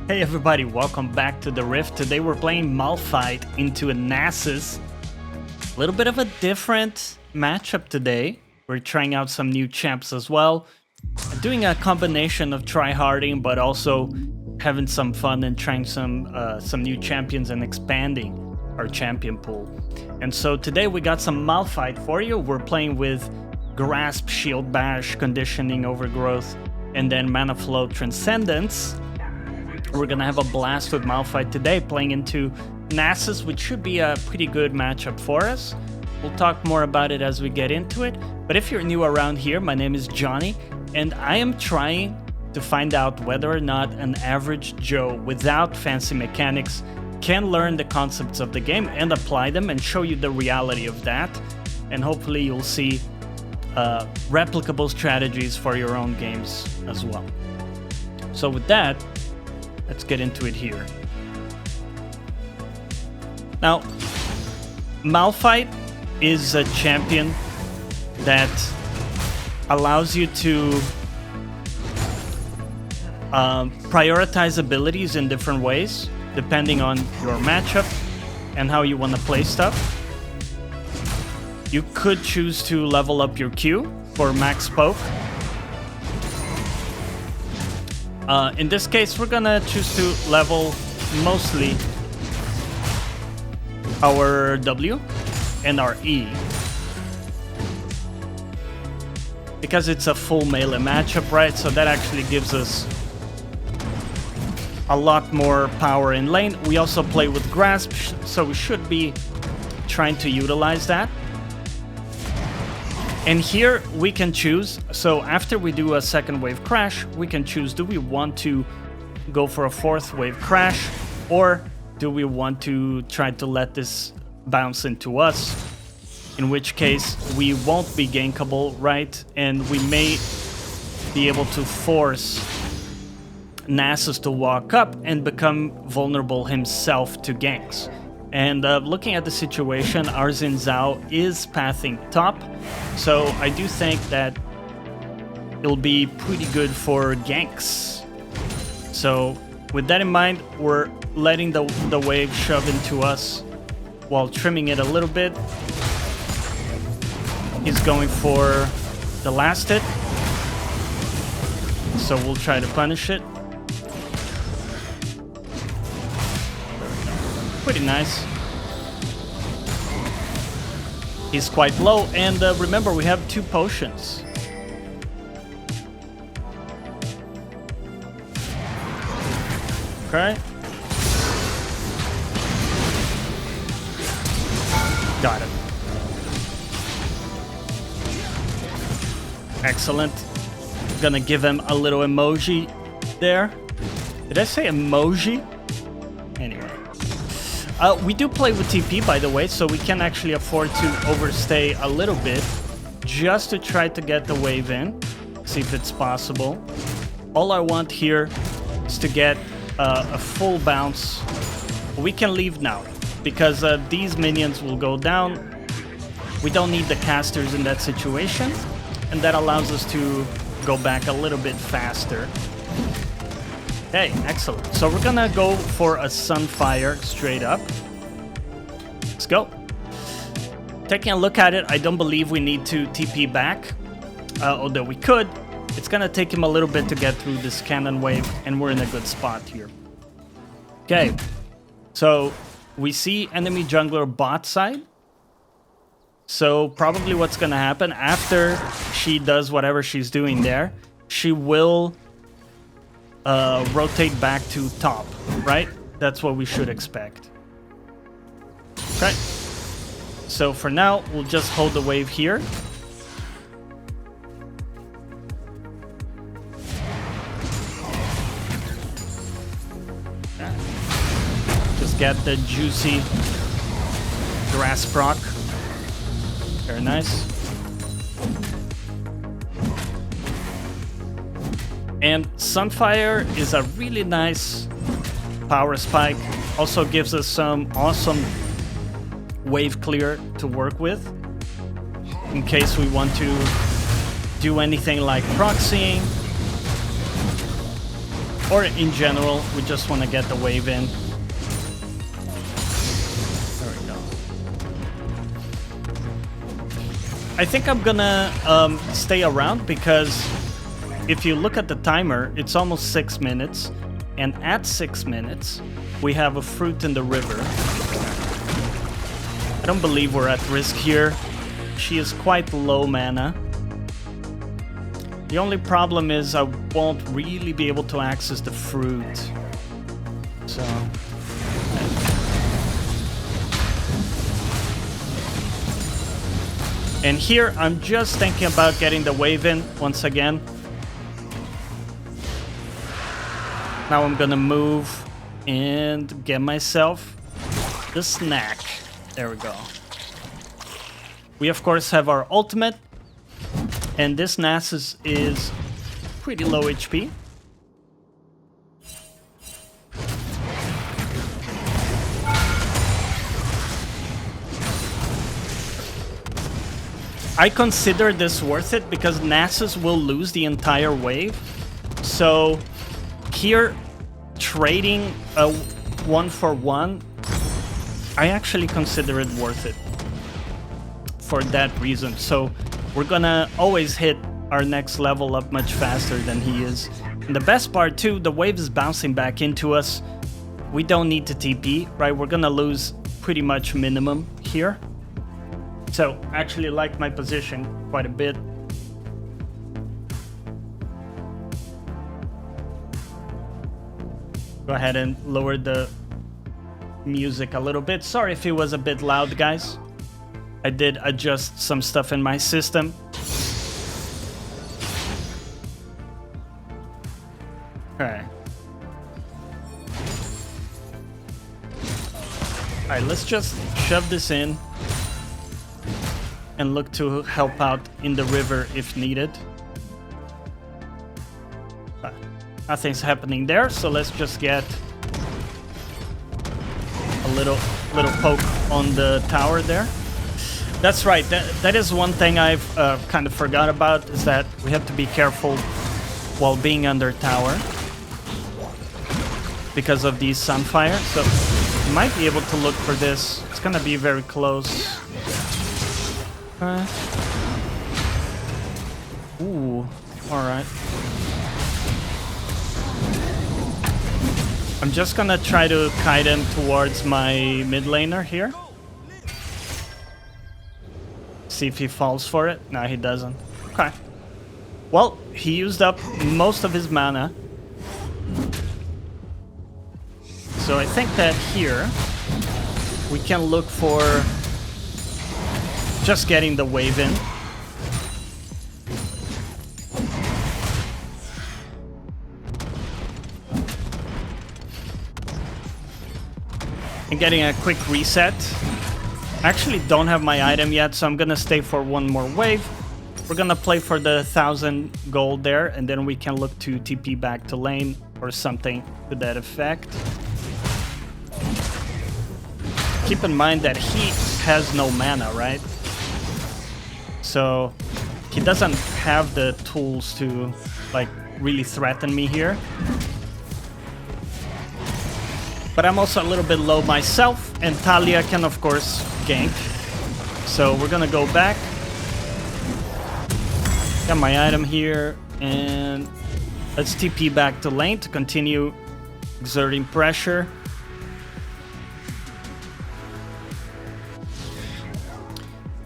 Hey everybody, welcome back to the Rift. Today we're playing Malphite into a Nasus. A little bit of a different matchup today. We're trying out some new champs as well. Doing a combination of tryharding, but also having some fun and trying some new champions and expanding our champion pool. And so today we got some Malphite for you. We're playing with Grasp, Shield Bash, Conditioning, Overgrowth, and then Mana Flow Transcendence. We're gonna have a blast with Malphite today, playing into Nasus, which should be a pretty good matchup for us. We'll talk more about it as we get into it. But if you're new around here, my name is Johnny, and I am trying to find out whether or not an average Joe without fancy mechanics can learn the concepts of the game and apply them and show you the reality of that. And hopefully you'll see replicable strategies for your own games as well. So with that, let's get into it here. Now, Malphite is a champion that allows you to prioritize abilities in different ways, depending on your matchup and how you want to play stuff. You could choose to level up your Q for max poke. In this case, we're gonna choose to level mostly our W and our E, because it's a full melee matchup, right? So that actually gives us a lot more power in lane. We also play with Grasp, so we should be trying to utilize that. And here we can choose, so after we do a second wave crash, we can choose, do we want to go for a fourth wave crash, or do we want to try to let this bounce into us, in which case we won't be gankable, right? And we may be able to force Nasus to walk up and become vulnerable himself to ganks. And looking at the situation, our Xin Zhao is pathing top, so I do think that it'll be pretty good for ganks. So with that in mind, we're letting the wave shove into us while trimming it a little bit. He's going for the last hit, so we'll try to punish it. Pretty nice. He's quite low, and remember, we have 2 potions. Okay. Got it. Excellent. Gonna give him a little emoji there. Did I say emoji? Anyway. We do play with TP, by the way, so we can actually afford to overstay a little bit just to try to get the wave in, see if it's possible. All I want here is to get a full bounce. We can leave now, because these minions will go down. We don't need the casters in that situation, and that allows us to go back a little bit faster. Okay, excellent. So we're gonna go for a sunfire straight up. Let's go. Taking a look at it, I don't believe we need to TP back, although we could. It's gonna take him a little bit to get through this cannon wave, and we're in a good spot here. Okay, so we see enemy jungler bot side. So probably what's gonna happen after she does whatever she's doing there, she will rotate back to top, right? That's what we should expect. Okay. So for now, we'll just hold the wave here. Okay. Just get the juicy grass proc. Very nice. And Sunfire is a really nice power spike. Also gives us some awesome wave clear to work with, in case we want to do anything like proxying Or in general, we just want to get the wave in. There we go. I think I'm gonna stay around because if you look at the timer, it's almost 6 minutes. And at 6 minutes, we have a fruit in the river. I don't believe we're at risk here. She is quite low mana. The only problem is I won't really be able to access the fruit. So... And here, I'm just thinking about getting the wave in once again. Now I'm gonna move and get myself the snack. There we go. We, of course, have our ultimate. And this Nasus is pretty low HP. I consider this worth it because Nasus will lose the entire wave. So here, trading a 1-for-1, I actually consider it worth it for that reason. So we're gonna always hit our next level up much faster than he is. And the best part too, the wave is bouncing back into us. We don't need to TP, right? We're gonna lose pretty much minimum here. So I actually like my position quite a bit. Go ahead and lower the music a little bit. Sorry if it was a bit loud, guys. I did adjust some stuff in my system. Alright. Alright, let's just shove this in and look to help out in the river if needed. Nothing's happening there, so let's just get a little poke on the tower there. That's right, that is one thing I've kind of forgot about, is that we have to be careful while being under tower because of these sunfire. So you might be able to look for this. It's gonna be very close. Ooh, alright. I'm just gonna try to kite him towards my mid laner here. See if he falls for it. No, he doesn't. Okay. Well, he used up most of his mana. So I think that here we can look for just getting the wave in. And getting a quick reset. I actually don't have my item yet, so I'm gonna stay for one more wave. We're gonna play for the 1,000 gold there, and then we can look to TP back to lane or something to that effect. Keep in mind that he has no mana, right? So he doesn't have the tools to like really threaten me here. But I'm also a little bit low myself, and Talia can of course gank. So we're gonna go back. Got my item here, and let's TP back to lane to continue exerting pressure.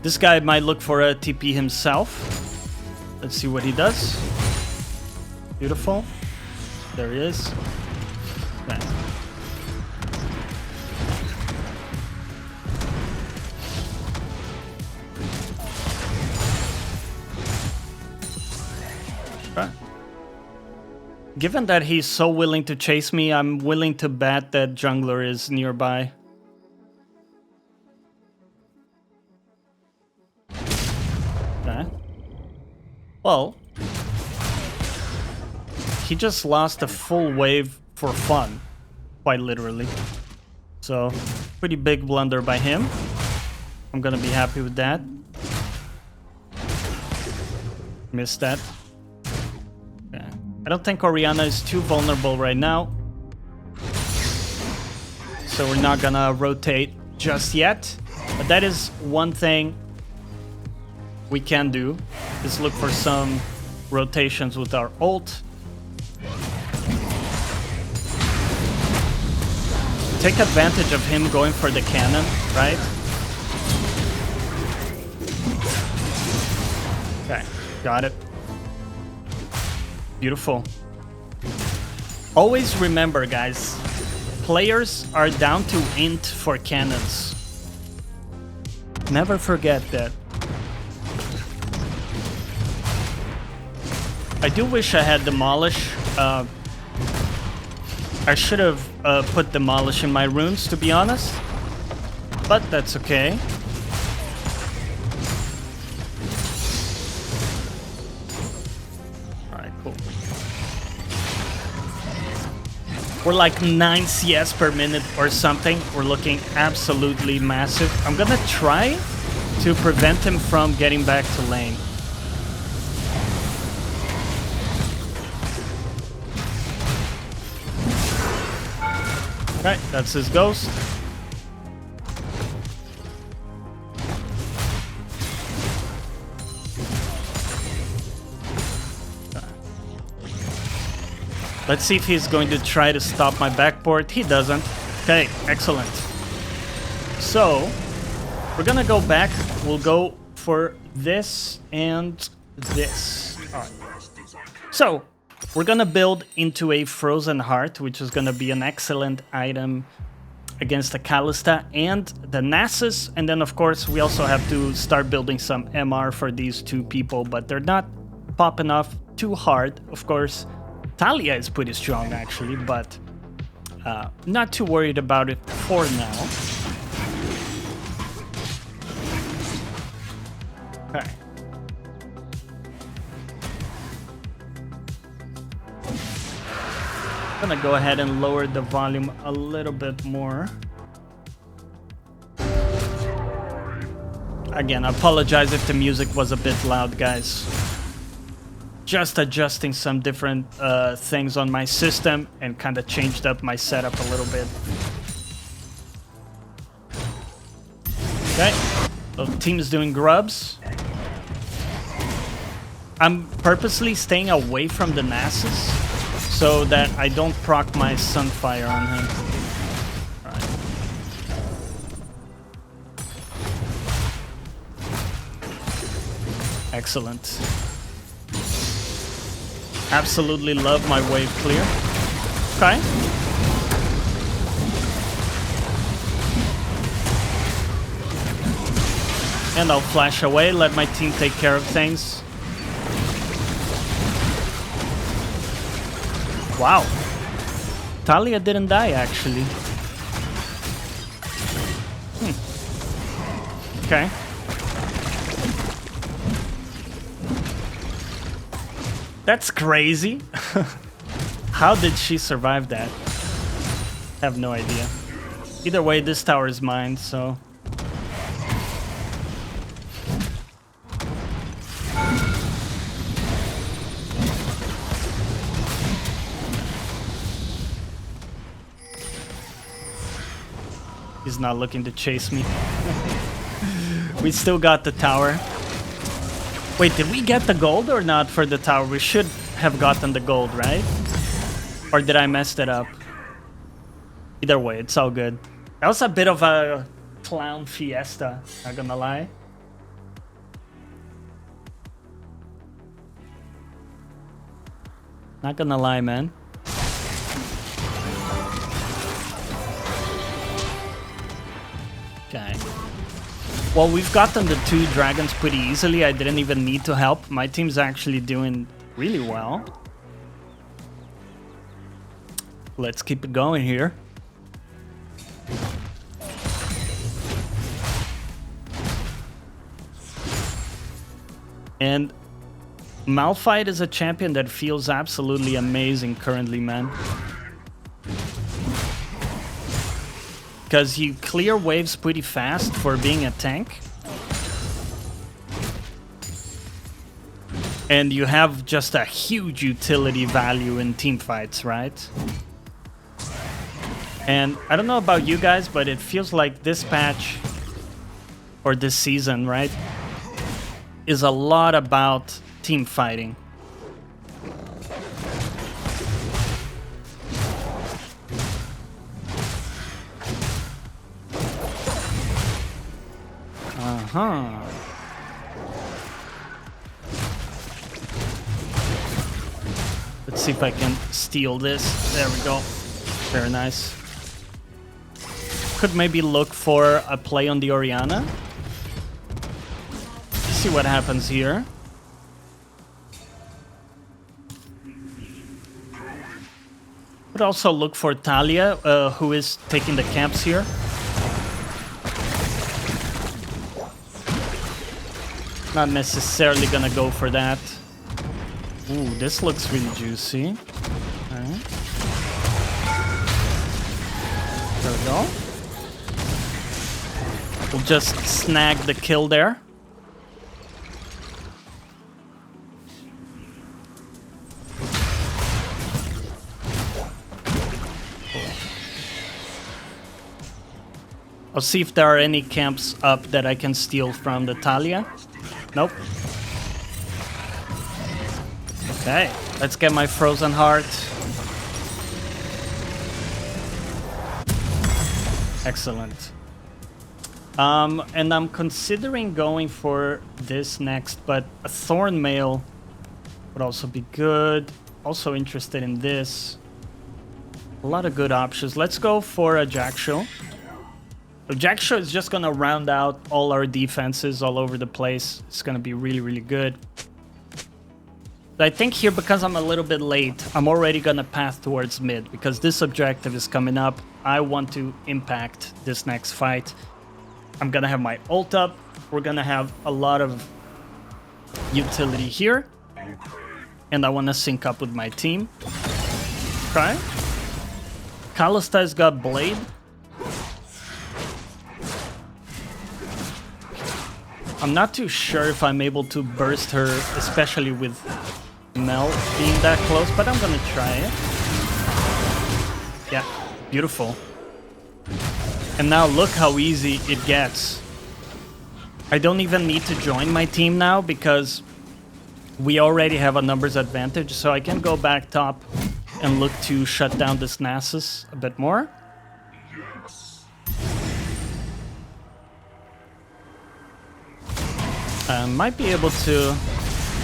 This guy might look for a TP himself. Let's see what he does. Beautiful. There he is. Okay. Given that he's so willing to chase me, I'm willing to bet that jungler is nearby. Okay. Well, he just lost a full wave for fun, quite literally. So, pretty big blunder by him. I'm gonna be happy with that. Missed that. Okay. I don't think Oriana is too vulnerable right now. So we're not gonna rotate just yet. But that is one thing we can do, is look for some rotations with our ult. Take advantage of him going for the cannon, right? Okay, got it. Beautiful. Always remember, guys, players are down to int for cannons. Never forget that. I do wish I had Demolish. I should have put Demolish in my runes, to be honest. But that's okay. Alright, cool. We're like 9 CS per minute or something. We're looking absolutely massive. I'm gonna try to prevent him from getting back to lane. Right, that's his ghost. Let's see if he's going to try to stop my backboard. He doesn't. Okay, excellent. So, we're gonna go back. We'll go for this and this. All right. So, we're gonna build into a Frozen Heart, which is gonna be an excellent item against the Kalista and the Nasus. And then, of course, we also have to start building some MR for these two people, but they're not popping off too hard. Of course, Talia is pretty strong, actually, but not too worried about it for now. Okay. I'm gonna go ahead and lower the volume a little bit more. Again, I apologize if the music was a bit loud, guys. Just adjusting some different things on my system and kind of changed up my setup a little bit. Okay, so team's doing grubs. I'm purposely staying away from the Nasus so that I don't proc my sunfire on him. Right. Excellent. Absolutely love my wave clear. Okay. And I'll flash away, let my team take care of things. Wow. Talia didn't die, actually. Okay. That's crazy. How did she survive that? I have no idea. Either way, this tower is mine, so... He's not looking to chase me. We still got the tower. Wait, did we get the gold or not for the tower? We should have gotten the gold, right? Or did I mess it up? Either way, it's all good. That was a bit of a clown fiesta, not gonna lie. Not gonna lie, man. Okay. Well, we've gotten the 2 dragons pretty easily. I didn't even need to help. My team's actually doing really well. Let's keep it going here. And Malphite is a champion that feels absolutely amazing currently, man. Because you clear waves pretty fast for being a tank. And you have just a huge utility value in team fights, right? And I don't know about you guys, but it feels like this patch, or this season, right, is a lot about team fighting. Let's see if I can steal this. There we go. Very nice. Could maybe look for a play on the Oriana. See what happens here. Could also look for Talia, who is taking the camps here. Not necessarily gonna go for that. Ooh, this looks really juicy. Alright. There we go. We'll just snag the kill there. I'll see if there are any camps up that I can steal from the Talia. Nope. Okay, let's get my frozen heart. Excellent. And I'm considering going for this next, but a thornmail would also be good. Also interested in this. A lot of good options. Let's go for a Jackshaw. Jackshaw is just gonna round out all our defenses all over the place. It's gonna be really, really good. I think here, because I'm a little bit late, I'm already gonna pass towards mid, because this objective is coming up. I want to impact this next fight. I'm gonna have my ult up. We're gonna have a lot of utility here. And I wanna sync up with my team. Okay. Kalista's got Blade. I'm not too sure if I'm able to burst her, especially with Mel being that close, but I'm gonna try it. Yeah, beautiful. And now look how easy it gets. I don't even need to join my team now because we already have a numbers advantage, so I can go back top and look to shut down this Nasus a bit more. Might be able to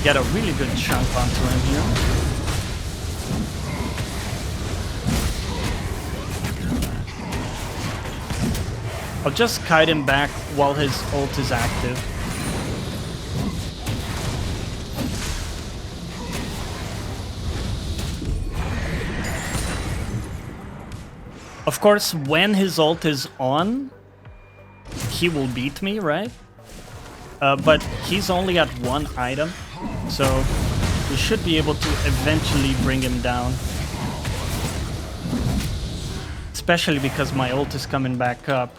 get a really good chunk onto him here. I'll just kite him back while his ult is active. Of course, when his ult is on, he will beat me, right? But he's only at one item, so we should be able to eventually bring him down. Especially because my ult is coming back up.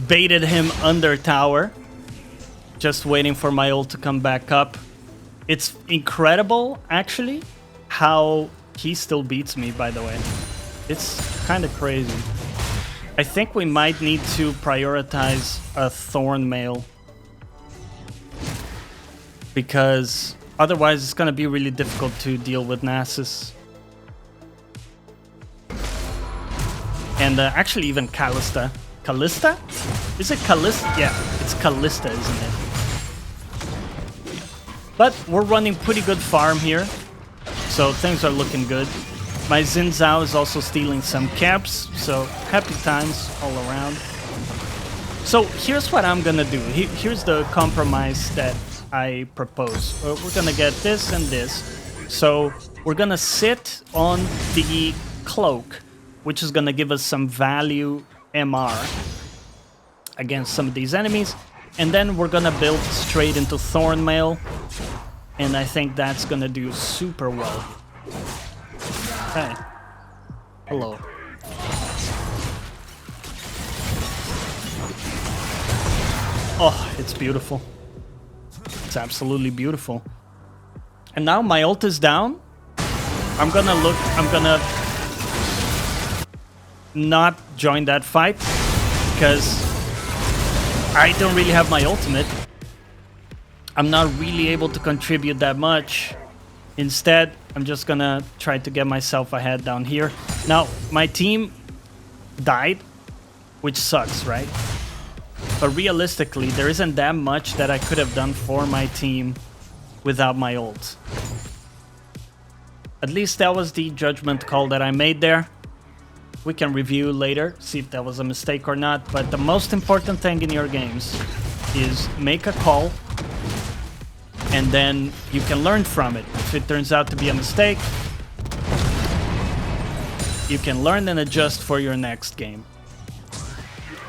Baited him under tower. Just waiting for my ult to come back up. It's incredible, actually, how he still beats me, by the way. It's kind of crazy. I think we might need to prioritize a thornmail, because otherwise it's going to be really difficult to deal with Nasus. And actually even Kalista. Kalista? Is it Kalista? Yeah, it's Kalista, isn't it? But we're running pretty good farm here, so things are looking good. My Xin Zhao is also stealing some camps, so happy times all around. So here's what I'm gonna do. Here's the compromise that I propose. We're gonna get this and this. So we're gonna sit on the cloak, which is gonna give us some value MR against some of these enemies. And then we're gonna build straight into thornmail, and I think that's gonna do super well. Hey. Hello. Oh, it's beautiful. It's absolutely beautiful. And now my ult is down. I'm gonna not join that fight because I don't really have my ultimate. I'm not really able to contribute that much. Instead, I'm just gonna try to get myself ahead down here. Now, my team died, which sucks, right? But realistically, there isn't that much that I could have done for my team without my ult. At least that was the judgment call that I made there. We can review later, see if that was a mistake or not. But the most important thing in your games is make a call, and then you can learn from it. If it turns out to be a mistake, you can learn and adjust for your next game.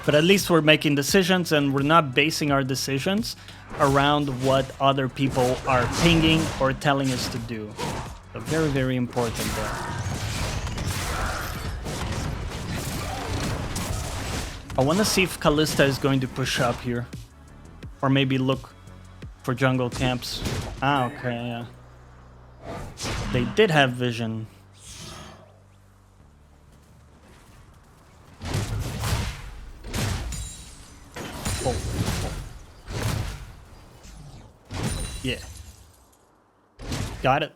But at least we're making decisions, and we're not basing our decisions around what other people are pinging or telling us to do. So very, very important there. I want to see if Kalista is going to push up here. Or maybe look for jungle camps. Ah, okay, yeah. They did have vision. Oh. Yeah. Got it.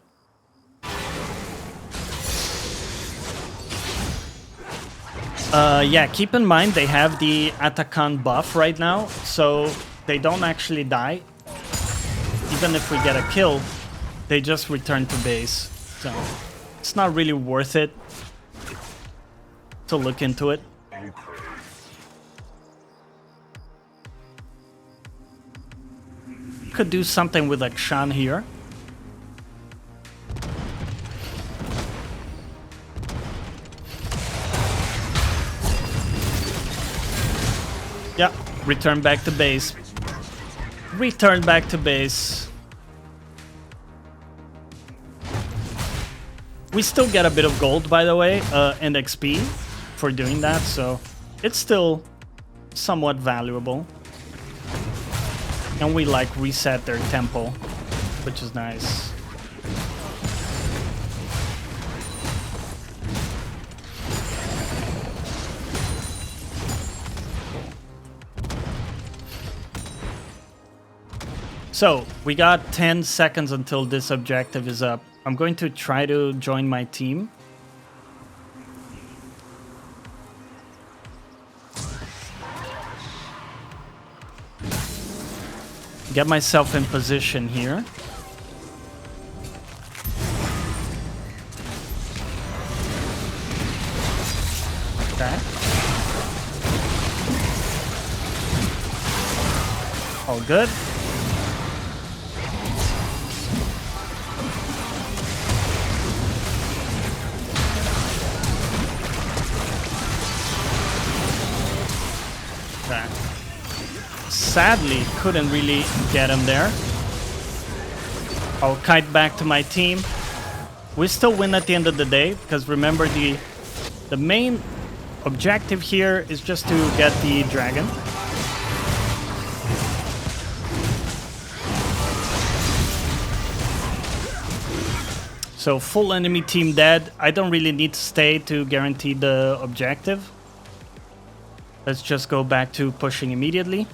Yeah, keep in mind they have the Atakan buff right now, so they don't actually die. Even if we get a kill, they just return to base. So it's not really worth it to look into it. Could do something with like Shan here. Yeah, return back to base. Return back to base. We still get a bit of gold, by the way, and XP for doing that, so it's still somewhat valuable. And we like reset their tempo, which is nice. So, we got 10 seconds until this objective is up. I'm going to try to join my team. Get myself in position here. Okay. All good. Okay. Sadly, couldn't really get him there. I'll kite back to my team. We still win at the end of the day, because remember the main objective here is just to get the dragon. So full enemy team dead. I don't really need to stay to guarantee the objective. Let's just go back to pushing immediately.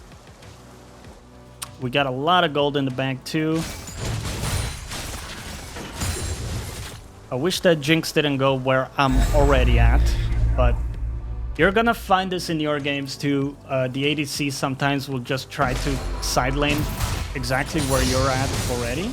We got a lot of gold in the bank too. I wish that Jinx didn't go where I'm already at, but you're gonna find this in your games too. The ADC sometimes will just try to side lane exactly where you're at already.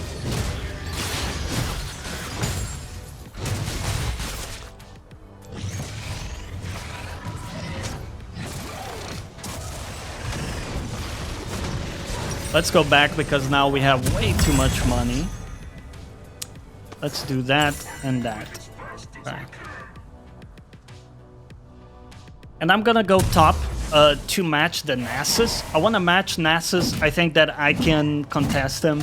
Let's go back because now we have way too much money. Let's do that and that. Okay. And I'm gonna go top to match the Nasus. I want to match Nasus. I think that I can contest him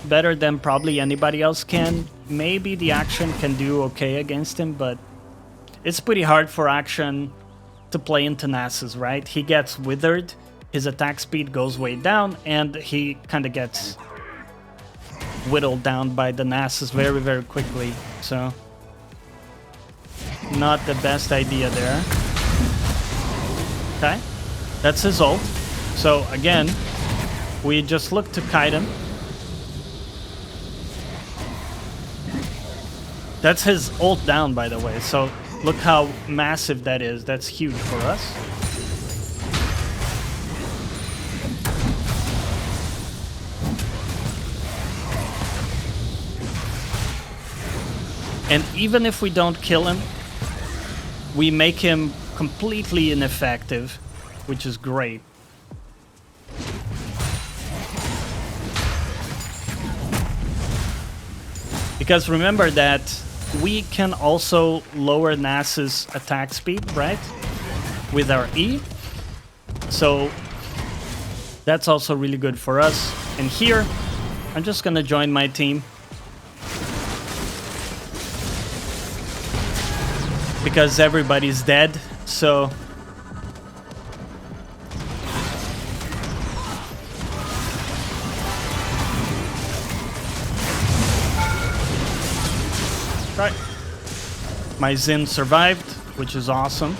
better than probably anybody else can. Maybe the Action can do okay against him, but it's pretty hard for Action to play into Nasus, right? He gets withered, his attack speed goes way down, and he kind of gets whittled down by the Nasus very, very quickly. So, not the best idea there. Okay, that's his ult. So again, we just look to kite him. That's his ult down, by the way. So look how massive that is. That's huge for us. And even if we don't kill him, we make him completely ineffective, which is great. Because remember that we can also lower Nasus' attack speed, right? With our E. So that's also really good for us. And here, I'm just gonna join my team. Because everybody's dead, so... Right. My Xin survived, which is awesome.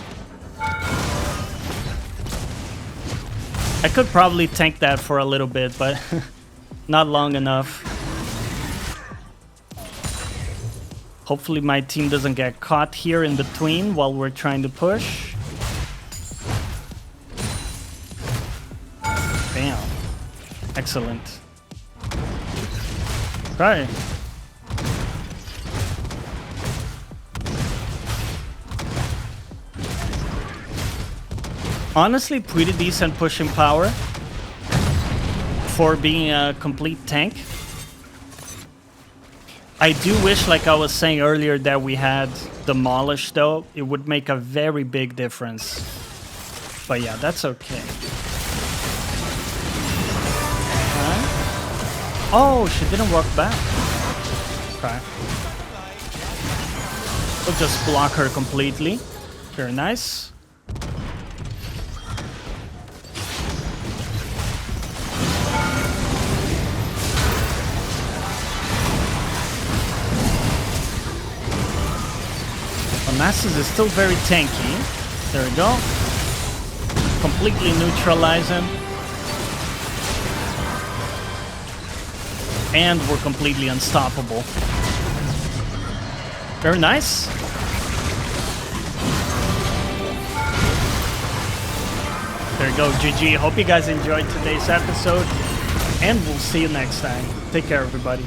I could probably tank that for a little bit, but not long enough. Hopefully my team doesn't get caught here in between while we're trying to push. Bam. Excellent. Right. Honestly, pretty decent pushing power for being a complete tank. I do wish, like I was saying earlier, that we had Demolish, though. It would make a very big difference. But yeah, that's okay. Right. Oh, she didn't walk back. Okay. We'll just block her completely. Very nice. Nasus is still very tanky. There we go. Completely neutralize him. And we're completely unstoppable. Very nice. There you go, GG. Hope you guys enjoyed today's episode. And we'll see you next time. Take care, everybody.